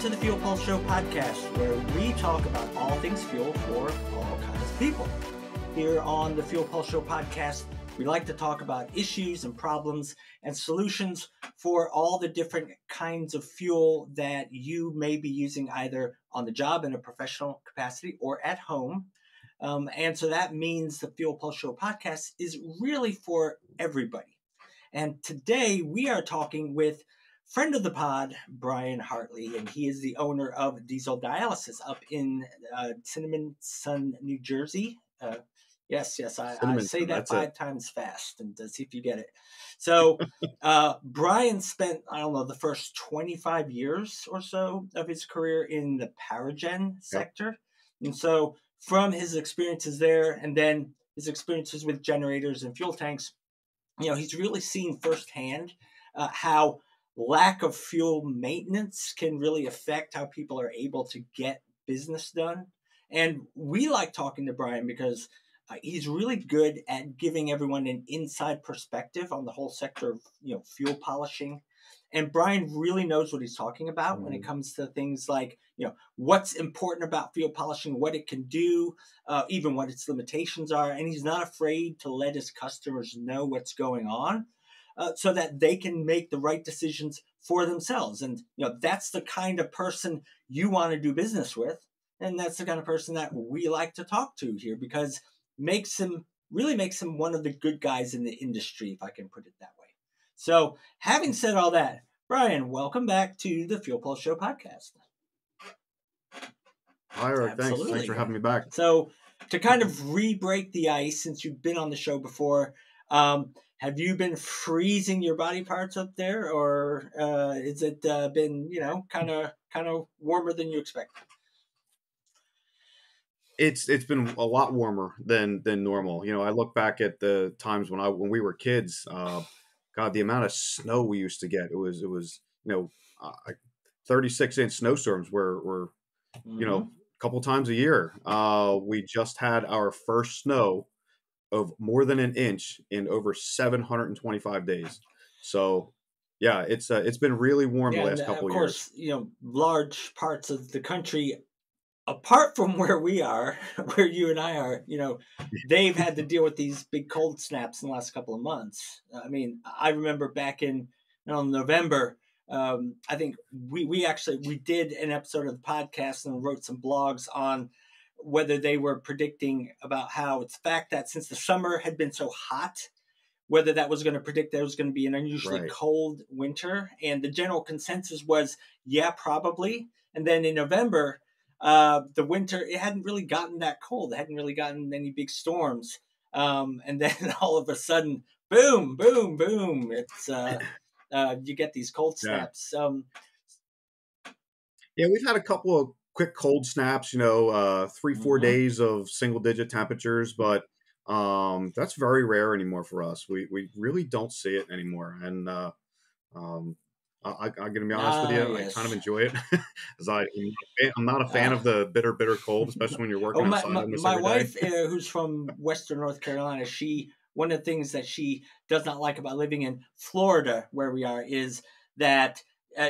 to the Fuel Pulse Show podcast, where we talk about all things fuel for all kinds of people. Here on the Fuel Pulse Show podcast, we like to talk about issues and problems and solutions for all the different kinds of fuel that you may be using either on the job in a professional capacity or at home. And so that means the Fuel Pulse Show podcast is really for everybody. And today we are talking with friend of the pod, Brian Hartley, and he is the owner of Diesel Dialysis up in Cinnamon Sun, New Jersey. Yes, I say that 5 times fast and see if you get it. So Brian spent, the first 25 years or so of his career in the Paragen sector. And so from his experiences there and then his experiences with generators and fuel tanks, he's really seen firsthand how lack of fuel maintenance can really affect how people are able to get business done. And we like talking to Brian because he's really good at giving everyone an inside perspective on the whole sector of, fuel polishing. And Brian really knows what he's talking about when it comes to things like, what's important about fuel polishing, what it can do, even what its limitations are. And he's not afraid to let his customers know what's going on so that they can make the right decisions for themselves. And, that's the kind of person you want to do business with. And that's the kind of person that we like to talk to here because really makes him one of the good guys in the industry, if I can put it that way. So having said all that, Brian, welcome back to the Fuel Pulse Show podcast. Hi, Eric. Thanks for having me back. So to kind of re-break the ice, since you've been on the show before, have you been freezing your body parts up there, or has it been, kind of warmer than you expected? It's been a lot warmer than normal. I look back at the times when we were kids. God, the amount of snow we used to get. It was 36-inch snowstorms were a couple times a year. We just had our first snow of more than an inch in over 725 days. So yeah, it's been really warm the last couple of years. Of course, large parts of the country, apart from where we are, where you and I are, they've had to deal with these big cold snaps in the last couple of months. I mean, I remember back in November, I think we did an episode of the podcast and wrote some blogs on whether they were predicting about how it's the fact that since the summer had been so hot, whether that was going to predict there was going to be an unusually cold winter. And the general consensus was, yeah, probably. And then in November, the winter, it hadn't really gotten that cold. It hadn't really gotten any big storms. And then all of a sudden, boom, boom, boom. It's you get these cold snaps. We've had a couple of quick cold snaps, 3-4 days of single digit temperatures, but that's very rare anymore for us. We really don't see it anymore. And I'm going to be honest with you, I kind of enjoy it. As I'm not a fan of the bitter cold, especially when you're working outside. My wife, who's from Western North Carolina, one of the things that she does not like about living in Florida, where we are, is that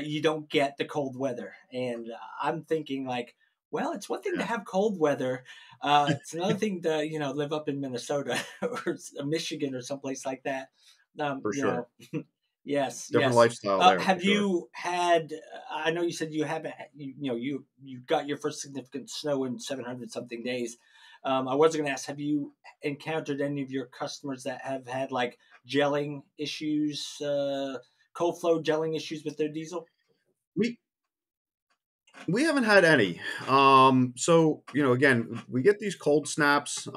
you don't get the cold weather. And I'm thinking like, well, it's one thing to have cold weather. It's another thing to, live up in Minnesota or Michigan or someplace like that. For sure. Yes. Different lifestyle there. Have you had, I know you said you haven't, you got your first significant snow in 700 something days. I was going to ask, have you encountered any of your customers that have had like gelling issues, cold flow gelling issues with their diesel? We haven't had any. So, again, we get these cold snaps.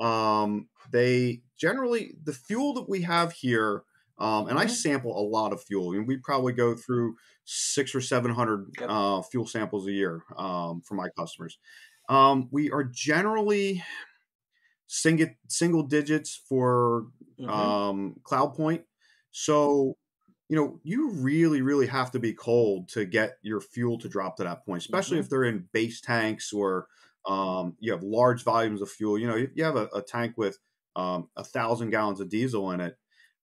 They generally, the fuel that we have here, and I sample a lot of fuel. We probably go through 600 or 700 fuel samples a year for my customers. We are generally single digits for cloud point. So, you really, really have to be cold to get your fuel to drop to that point, especially if they're in base tanks or you have large volumes of fuel. You have a tank with 1,000 gallons of diesel in it.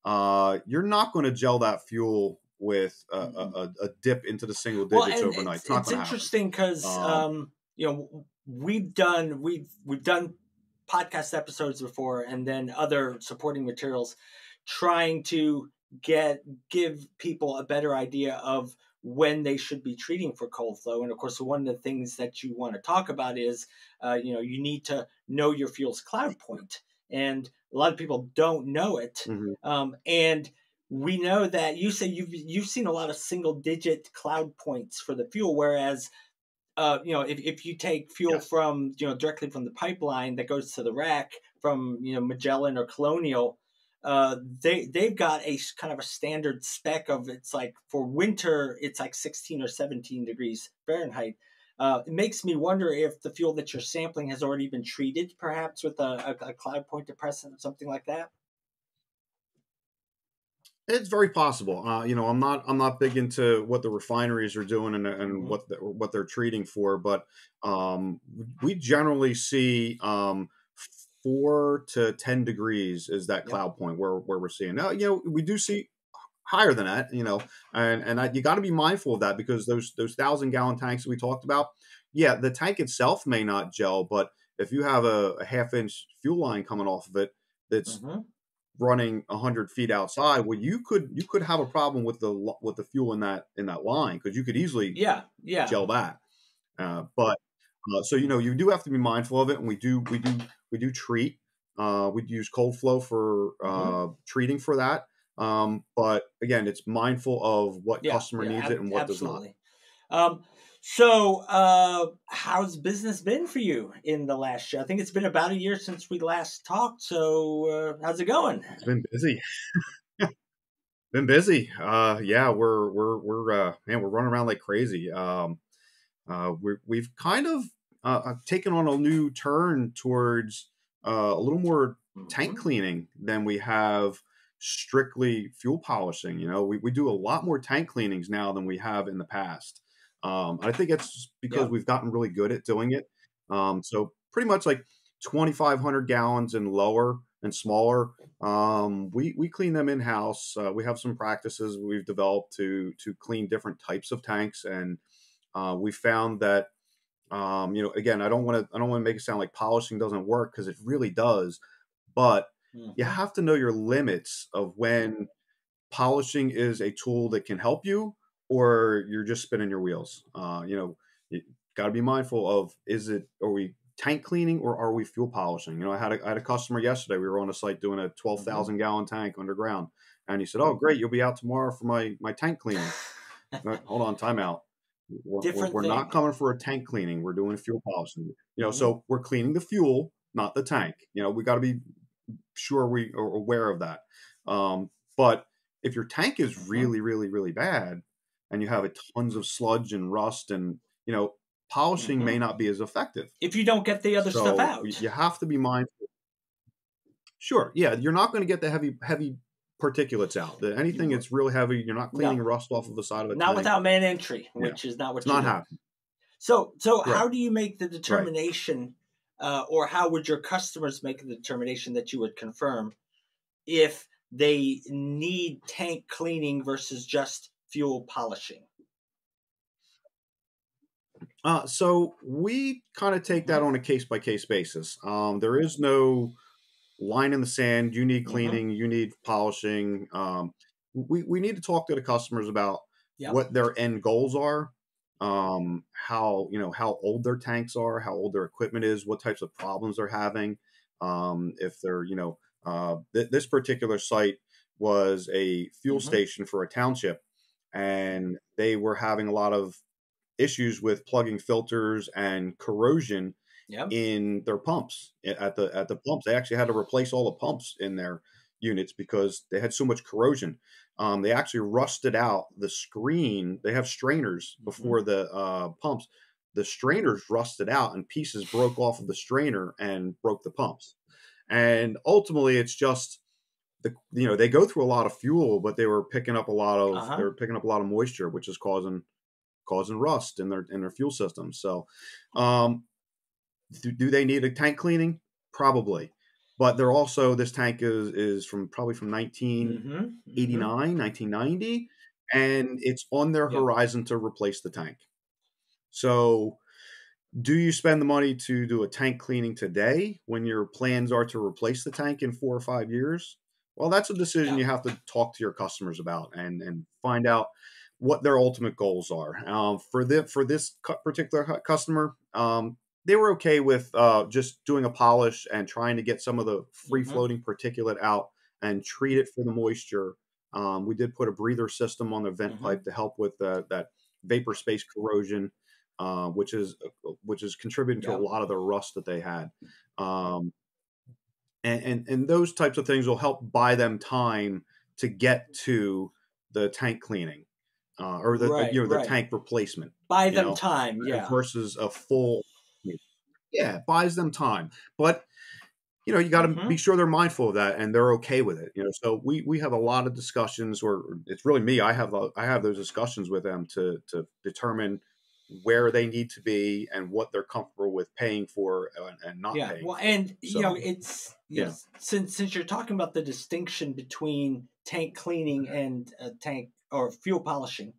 You're not going to gel that fuel with Mhm. a dip into the single Well, digits and overnight. It's not it's going to happen. interesting because we've done podcast episodes before, and then other supporting materials, trying to give people a better idea of when they should be treating for cold flow. And of course, one of the things that you want to talk about is, you need to know your fuel's cloud point, and a lot of people don't know it. Hmm. And we know that you say you've seen a lot of single digit cloud points for the fuel, whereas if you take fuel Yes. from directly from the pipeline that goes to the rack from Magellan or Colonial, they've got a kind of a standard spec of, it's like for winter it's like 16 or 17 degrees Fahrenheit. It makes me wonder if the fuel that you're sampling has already been treated, perhaps with a cloud point depressant or something like that. It's very possible. I'm not big into what the refineries are doing and Hmm. what they're treating for, but we generally see 4 to 10 degrees is that Yep. cloud point where we're seeing. Now, we do see higher than that, and you got to be mindful of that because those 1,000 gallon tanks that we talked about, yeah, the tank itself may not gel, but if you have a half-inch fuel line coming off of it that's Hmm. running 100 feet outside, well, you could have a problem with the fuel in that line because you could easily Yeah. Yeah. gel that. But so you do have to be mindful of it, and we do treat. We use cold flow for Hmm. treating for that. But again, it's mindful of what Yeah. customer Yeah. needs it and what does not. Absolutely. Um, so, how's business been for you in the last year? I think it's been about a year since we last talked. So, how's it going? It's been busy. Been busy. Yeah, man, we're running around like crazy. We've kind of taken on a new turn towards a little more tank Hmm. cleaning than we have strictly fuel polishing. We do a lot more tank cleanings now than we have in the past. I think it's just because Yep. we've gotten really good at doing it. So pretty much like 2,500 gallons and lower and smaller. We clean them in house. We have some practices we've developed to clean different types of tanks, and we found that again, I don't want to make it sound like polishing doesn't work because it really does, but you Hmm. have to know your limits of when polishing is a tool that can help you or you're just spinning your wheels. You got to be mindful of, are we tank cleaning or are we fuel polishing? I had a customer yesterday. We were on a site doing a Hmm. 12,000 gallon tank underground, and he said, "Oh, great, you'll be out tomorrow for my tank cleaning." Hold on, timeout. We're, we're, Different we're not thing. coming for a tank cleaning. We're doing fuel polishing. Hmm. So we're cleaning the fuel, not the tank. We got to be sure we are aware of that. But if your tank is Hmm. really, really, really bad, and you have tons of sludge and rust, and polishing may Hmm. not be as effective. If you don't get the other stuff So out. you have to be mindful. Sure, yeah, you're not going to get the heavy particulates out. Anything You that's real heavy, you're not cleaning No, rust off of the side of a not tank. without man entry, Yeah, which is not it's what you're not doing. happening. So Right, how do you make the right. determination, or how would your customers make the determination that you would confirm if they need tank cleaning versus just fuel polishing? So we kind of take Hmm. that on a case by case basis. There is no line in the sand. You need Hmm. cleaning. You need polishing. We need to talk to the customers about Yep. what their end goals are. How old their tanks are, how old their equipment is, what types of problems they're having. If they're this particular site was a fuel Hmm. station for a township, and they were having a lot of issues with plugging filters and corrosion Yep. in their pumps. At the pumps, they actually had to replace all the pumps in their units because they had so much corrosion. They actually rusted out the screen. They have strainers Hmm. before the pumps. The strainers rusted out and pieces broke off of the strainer and broke the pumps. And ultimately, it's just they go through a lot of fuel, but Uh they huh. were picking up a lot of moisture, which is causing rust in their fuel system. So, um, do they need a tank cleaning? Probably, but they're also this tank is from probably from Hmm. Hmm. 1989, 1990, and it's on their Yeah. horizon to replace the tank. So, do you spend the money to do a tank cleaning today when your plans are to replace the tank in 4 or 5 years? Well, that's a decision Yeah. you have to talk to your customers about and find out what their ultimate goals are. For this particular customer, they were okay with just doing a polish and trying to get some of the free Mm-hmm. floating particulate out and treat it for the moisture. We did put a breather system on the vent Mm-hmm. pipe to help with that vapor space corrosion, which is contributing to a Yep. lot of the rust that they had. Um, and those types of things will help buy them time to get to the tank cleaning, or Right. the Right. tank replacement, Buy you them know, time. Yeah. versus a full. Yeah, it buys them time, but you got to be Mm-hmm. sure they're mindful of that and they're okay with it. So we have a lot of discussions, or it's really me. I have those discussions with them to determine where they need to be and what they're comfortable with paying for and not Yeah. paying Well, for. and So it's yeah, since you're talking about the distinction between tank cleaning and tank or fuel polishing,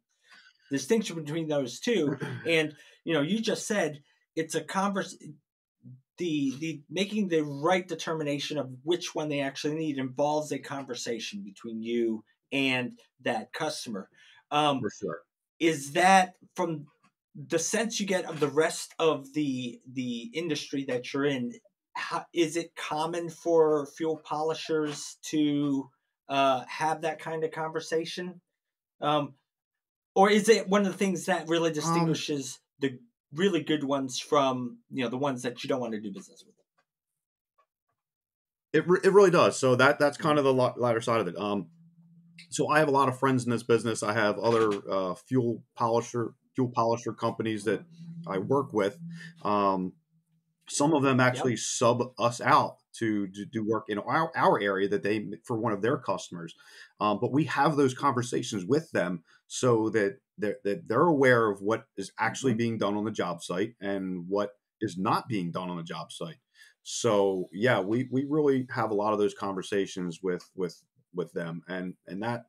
the distinction between those two, and you just said it's a converse. The making the right determination of which one they actually need involves a conversation between you and that customer. Um, for sure. is that from the sense you get of the rest of the industry that you're in? Is it common for fuel polishers to have that kind of conversation, um, or is it one of the things that really Um, distinguishes the really good ones from the ones that you don't want to do business with? it really does. So that's kind Mhm. of the lighter side of it. So I have a lot of friends in this business. I have other fuel polisher companies that I work with. Um, some of them Yep. actually sub us out to do work in our area that they for one of their customers. But we have those conversations with them so that they're aware of what is actually Hmm. being done on the job site and what is not being done on the job site. So yeah, we really have a lot of those conversations with them, and that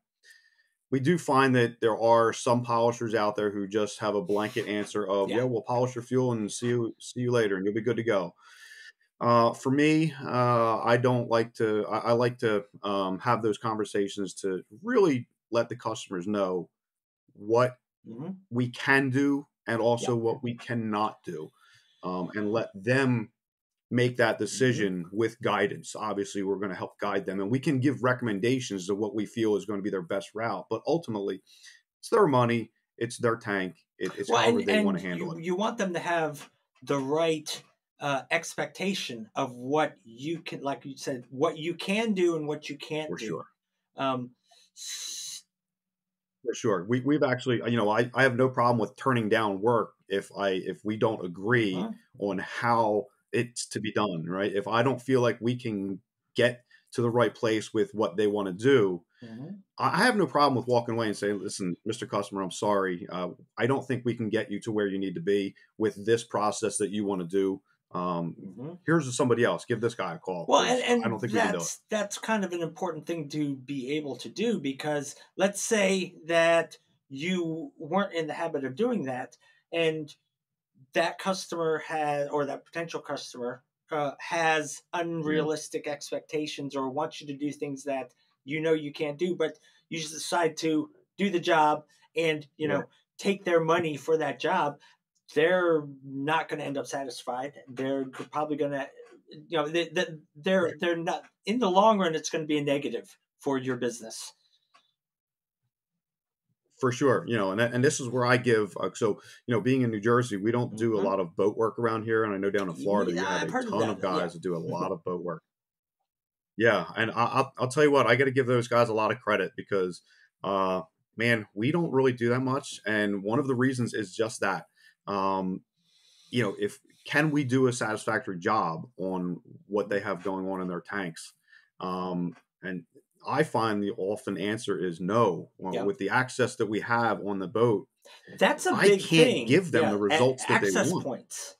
we do find that there are some polishers out there who just have a blanket answer of, Yeah. yeah, we'll polish your fuel and see you later and you'll be good to go. For me, I don't like to. I like to have those conversations to really let the customers know what Hmm. we can do and also Yep. what we cannot do, and let them make that Hmm. decision with guidance. Obviously, we're going to help guide them, and we can give recommendations of what we feel is going to be their best route. But ultimately, it's their money, it's their tank, it's Well, however and they want and to handle it. you want them to have the right expectation of what you can, like you said, what you can do and what you can't For do. sure. Um, For sure. We've actually, I have no problem with turning down work if we don't agree mhm. on how it's to be done, right? If I don't feel like we can get to the right place with what they want to do, Mhm. I have no problem with walking away and saying, "Listen, Mr. Customer, I'm sorry. I don't think we can get you to where you need to be with this process that you want to do. Mhm. Here's somebody else. Give this guy a call Well, because I don't and think we can do it." that's kind of an important thing to be able to do, because let's say that you weren't in the habit of doing that, and that customer has, or that potential customer has Yeah, unrealistic expectations or wants you to do things that you can't do, but you just decide to do the job and right, take their money for that job. They're not going to end up satisfied. They're probably going to, right. they're not, in the long run. It's going to be a negative for your business. For sure, and this is where I give. So, being in New Jersey, we don't do a Hmm. lot of boat work around here, and I know down in Florida, you have I've a heard of ton that. of Yeah. guys that do a lot of boat work. Yeah, and I'll tell you what, I got to give those guys a lot of credit because, uh, man, we don't really do that much, and one of the reasons is just that. Um, if can we do a satisfactory job on what they have going on in their tanks? And I find the often answer is no. Well, Yep. with the access that we have on the boat, That's a I big can't thing. give them Yeah, the results that they access want. points.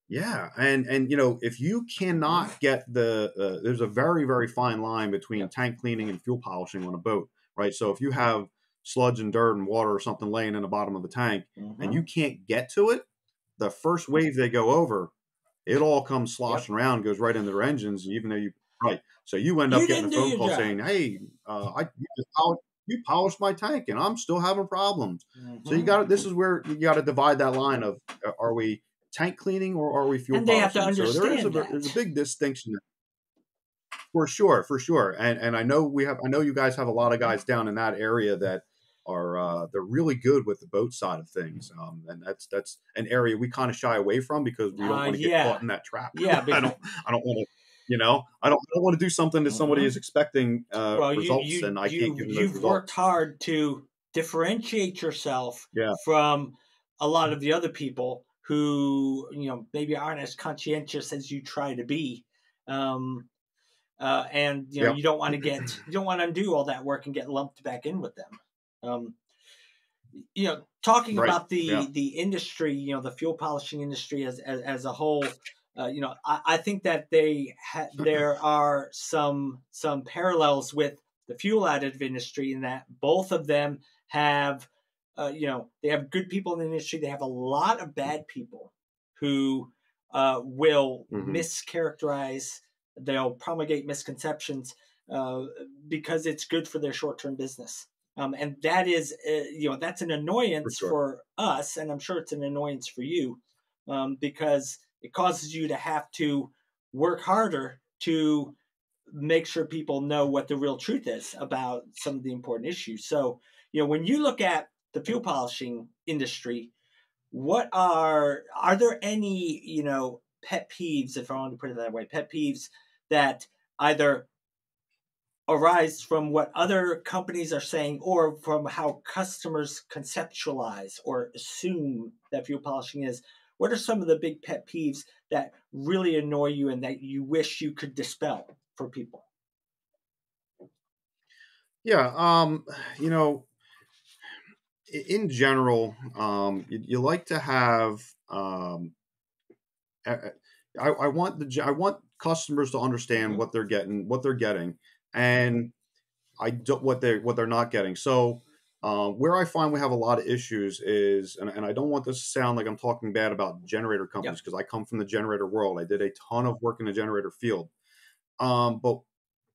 Yeah, and if you Hmm. cannot get there's a very fine line between Yep. tank cleaning and fuel polishing on a boat. right? So if you have sludge and dirt and water or something laying in the bottom of the tank and you can't get to it, the first wave they go over, it all comes sloshing around, goes right into their engines, even though so you end up You getting a didn't do phone your call job. saying, "Hey, you polished my tank, and I'm still having problems." So this is where you got to divide that line of are we tank cleaning or are we fuel And they have to polishing? So understand there's a that. big distinction for sure. And I know you guys have a lot of guys down in that area that are they're really good with the boat side of things, and that's an area we kind of shy away from because we don't want to get caught in that trap. Yeah. I don't want to. I don't want to do something that somebody is expecting Well, results, and I can't give them those you've worked results. hard to differentiate yourself Yeah, from a lot of the other people who maybe aren't as conscientious as you try to be, and yeah, you don't want to undo all that work and get lumped back in with them. Um, Talking right, about yeah, the industry, the fuel polishing industry as a whole, I think that there are some parallels with the fuel additive industry in that both of them have, they have good people in the industry. They have a lot of bad people who will mischaracterize. They'll promulgate misconceptions because it's good for their short-term business. And that is, that's an for annoyance sure. for us, and I'm sure it's an annoyance for you, because it causes you to have to work harder to make sure people know what the real truth is about some of the important issues. So, when you look at the fuel polishing industry, what are there any, pet peeves, if I want to put it that way, pet peeves that either arise from what other companies are saying or from how customers conceptualize or assume that fuel polishing is? What are some of the big pet peeves that really annoy you and that you wish you could dispel for people? Yeah, in general, you like to have. I want I want customers to understand what they're getting, and I don't what they're not getting. So where I find we have a lot of issues is, and I don't want this to sound like I'm talking bad about generator companies Yep. because I come from the generator world. I did a ton of work in the generator field, but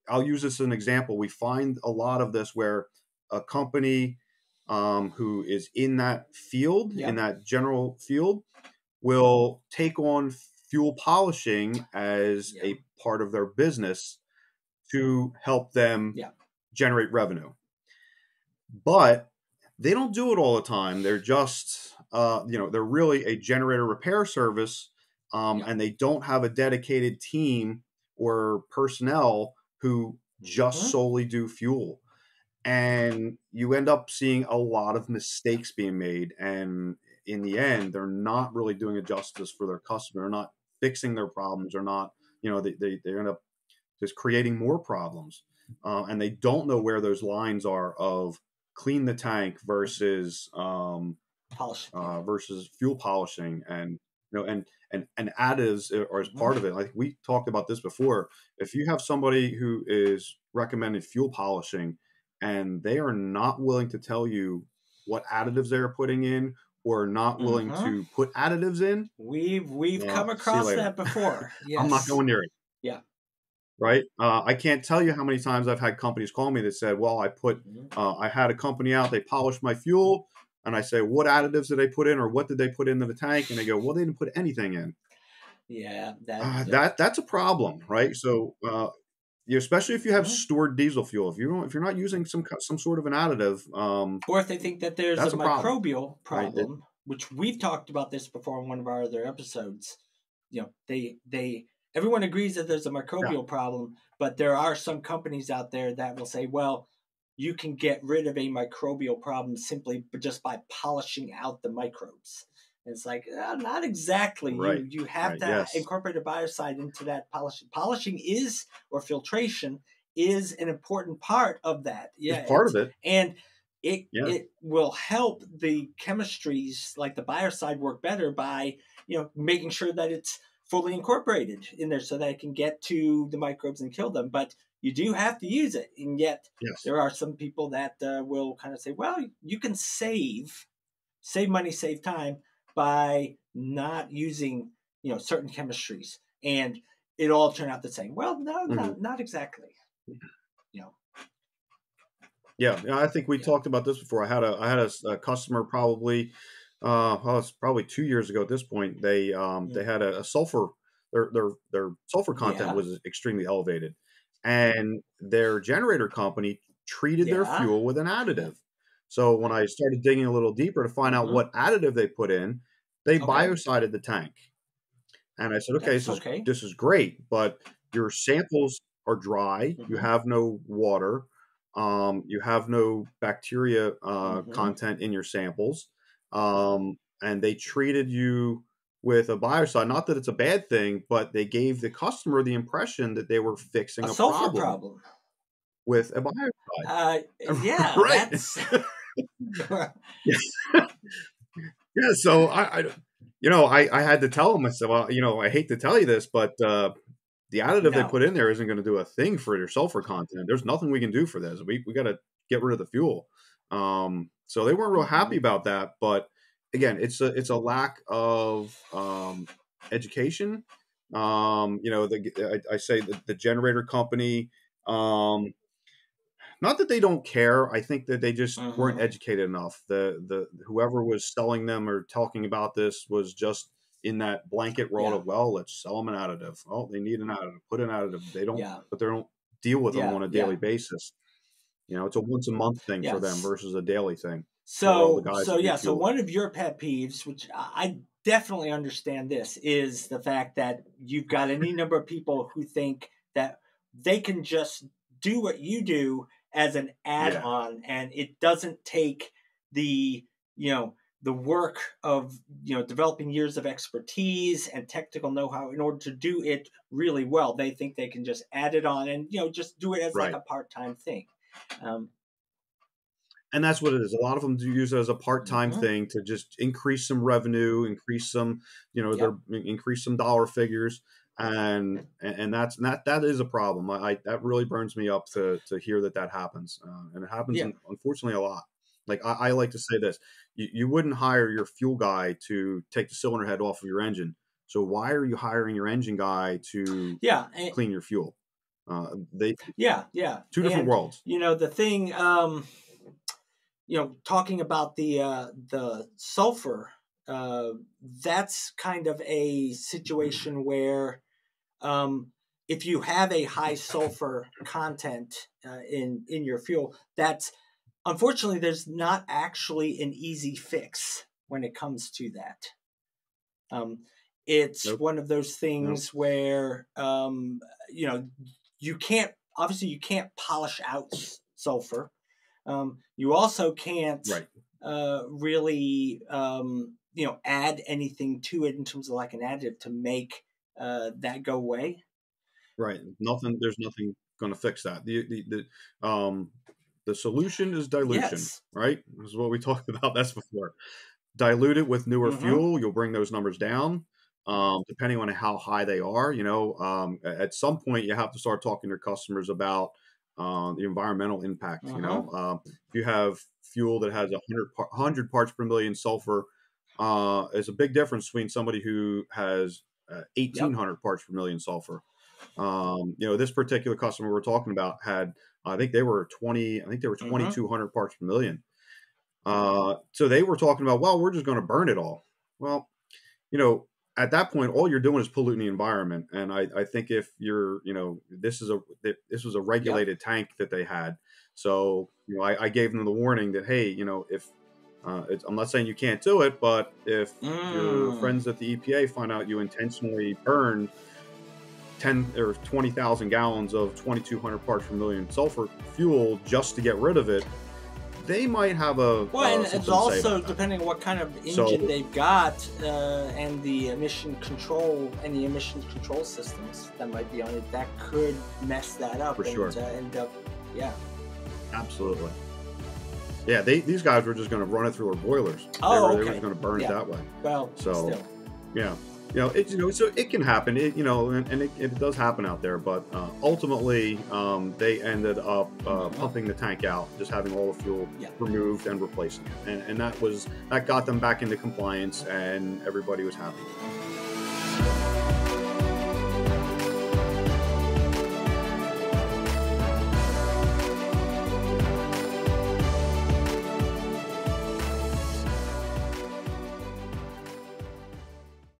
I'll use this as an example. We find a lot of this where a company who is in that field, in Yep. that general field, will take on fuel polishing as Yep. a part of their business to help them Yep. generate revenue. But they don't do it all the time. They're just, they're really a generator repair service, Yep. and they don't have a dedicated team or personnel who just solely do fuel. And you end up seeing a lot of mistakes being made. And in the end, they're not really doing a justice for their customer. They're not fixing their problems. They're not, they end up just creating more problems. And they don't know where those lines are of clean the tank versus Polishing. versus fuel polishing, and and additives are as part of it. Like we talked about this before. If you have somebody who is recommending fuel polishing and they are not willing to tell you what additives they are putting in or not willing to put additives in, We've come see you across later. that before. I'm not Yes. going near it. Yeah. Right? I can't tell you how many times I've had companies call me that said, "Well, I had a company out, they polished my fuel," and I say, "What additives did they put in, or what did they put into the tank?" And they go, "Well, they didn't put anything in." Yeah. That's a problem, right? So, especially if you have stored diesel fuel, if you're not using some sort of an additive, Or if they think that there's a that's a problem, microbial right? problem, which we've talked about this before in one of our other episodes. They everyone agrees that there's a Yeah, microbial problem, but there are some companies out there that will say, well, you can get rid of a microbial problem simply just by polishing out the microbes. And it's like, not exactly. right, You have right, to yes, incorporate a biocide into that polishing. Polishing is, or filtration is, an important part of that. it's Yeah, part of it. and Yeah, it will help the chemistries like the biocide work better by making sure that it's fully incorporated in there so that it can get to the microbes and kill them. But you do have to use it. And yet Yes. there are some people that will kind of say, well, you can save money, save time by not using, certain chemistries. And it all turned out the same. Well, no, not exactly. Yeah, I think we talked about this before. I had a customer probably, it's probably 2 years ago at this point. They had a sulfur, their sulfur content was extremely elevated, and their generator company treated their fuel with an additive. So when I started digging a little deeper to find out what additive they put in, they biocided the tank. And I said, okay, this is great, but your samples are dry. You have no water. You have no bacteria content in your samples. And they treated you with a biocide. Not that it's a bad thing, but they gave the customer the impression that they were fixing a sulfur problem with a biocide. Yeah, right. That's... Yeah, so I had to tell them. I said, well, I hate to tell you this, but the additive they put in there isn't going to do a thing for your sulfur content. There's nothing we can do for this. We got to get rid of the fuel. So they weren't real happy about that. But again, it's a lack of education. I say that the generator company. Not that they don't care. I think that they just weren't educated enough. The whoever was selling them or talking about this was just in that blanket world of, well, let's sell them an additive. Oh, they need an additive. Put an additive. They don't, but they don't deal with them on a daily basis. It's a once a month thing for them versus a daily thing. So one of your pet peeves, which I definitely understand this, is the fact that you've got any number of people who think that they can just do what you do as an add-on, and it doesn't take the work of developing years of expertise and technical know-how in order to do it really well. They think they can just add it on and just do it as like a part-time thing. And that's what it is. A lot of them do use it as a part-time thing to just increase some revenue, increase some increase some dollar figures. And that is a problem. That really burns me up to hear that happens, and it happens unfortunately a lot. Like I like to say this: you wouldn't hire your fuel guy to take the cylinder head off of your engine. So why are you hiring your engine guy to clean your fuel? Two different worlds. The thing, talking about the sulfur, that's kind of a situation where. If you have a high sulfur content in your fuel, that's unfortunately there's not actually an easy fix when it comes to that. It's one of those things where you can't polish out sulfur. You also can't really add anything to it in terms of like an additive to make that go away. Right. There's nothing going to fix that. The solution is dilution, right? This is what we talked about that's before. Dilute it with newer fuel. You'll bring those numbers down, depending on how high they are. At some point you have to start talking to your customers about the environmental impact. If you have fuel that has 100 parts per million sulfur, it's a big difference between somebody who has 1,800 parts per million sulfur. This particular customer we're talking about had, I think they were 2,200 parts per million. So they were talking about, well, we're just going to burn it all. Well, at that point, all you're doing is polluting the environment. And I think if you're, this was a regulated tank that they had. So, I gave them the warning that, hey, if I'm not saying you can't do it, but if your friends at the EPA find out you intentionally burned 10 or 20,000 gallons of 2,200 parts per million sulfur fuel just to get rid of it, they might have and it's also depending on what kind of engine they've got and the emission control systems that might be on it, that could mess that up. For sure. End up, absolutely. Yeah, these guys were just going to run it through our boilers. They were just going to burn it that way. Well, still. Yeah. So it can happen. And it does happen out there. But ultimately, they ended up pumping the tank out, just having all the fuel removed and replacing it, and that got them back into compliance, and everybody was happy.